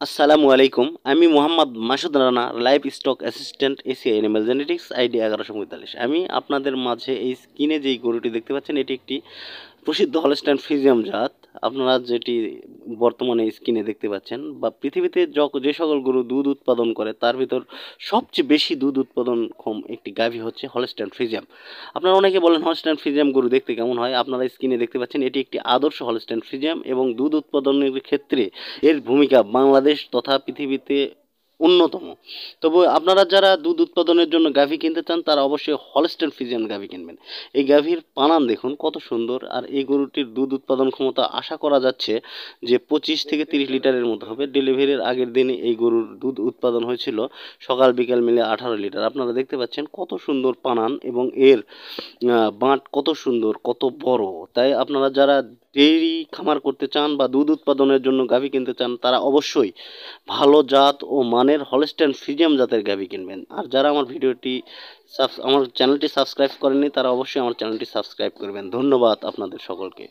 আসসালামু আলাইকুম। আমি Mohammad Masud Rana, live stock assistant, Asia animal genetics, ID 1145। আমি আপনাদের মাঝে এই স্ক্রিনে যেই গরুটি দেখতে পাচ্ছেন, এটি একটি প্রসিদ্ধ হলস্টাইন ফ্রিজিয়াম জাত। আপনারা যেটি বর্তমানে স্ক্রিনে দেখতে পাচ্ছেন বা পৃথিবীতে যে সকল গরু দুধ উৎপাদন করে তার ভিতর সবচেয়ে বেশি দুধ উৎপাদনক্ষম একটি গাভী হচ্ছে হলস্টাইন ফ্রিজিয়াম। আপনারা অনেকে বলেন হলস্টাইন ফ্রিজিয়াম গরু দেখতে কেমন হয়। আপনারা স্ক্রিনে দেখতে পাচ্ছেন এটি একটি আদর্শ হলস্টাইন ফ্রিজিয়াম এবং দুধ উৎপাদনের ক্ষেত্রে এর ভূমিকা বাংলাদেশ তথা পৃথিবীতে অন্যতম। তবে আপনারা যারা দুধ উৎপাদনের জন্য গাভী কিনতে চান তারা অবশ্যই হলস্টাইন ফ্রিজিয়ান গাভী কিনবেন। এই গাভীর পানান দেখুন কত সুন্দর, আর এই গরুটির দুধ উৎপাদন ক্ষমতা আশা করা যাচ্ছে যে 25 থেকে 30 লিটারের মতো হবে। ডেলিভারির আগের দিনে এই গরুর দুধ উৎপাদন হয়েছিল সকাল বিকাল মিলে 18 লিটার। আপনারা দেখতে পাচ্ছেন কত সুন্দর পানান এবং এর বাঁট কত সুন্দর, কত বড়। তাই আপনারা যারা ডেইরি খামার করতে চান বা দুধ উৎপাদনের জন্য গাভী কিনতে চান তারা অবশ্যই ভালো জাত ও মানের হলস্টাইন ফ্রিজিয়াম জাতের গাভী কিনবেন। আর যারা আমার চ্যানেলটি সাবস্ক্রাইব করেননি তারা অবশ্যই আমার চ্যানেলটি সাবস্ক্রাইব করবেন। ধন্যবাদ আপনাদের সকলকে।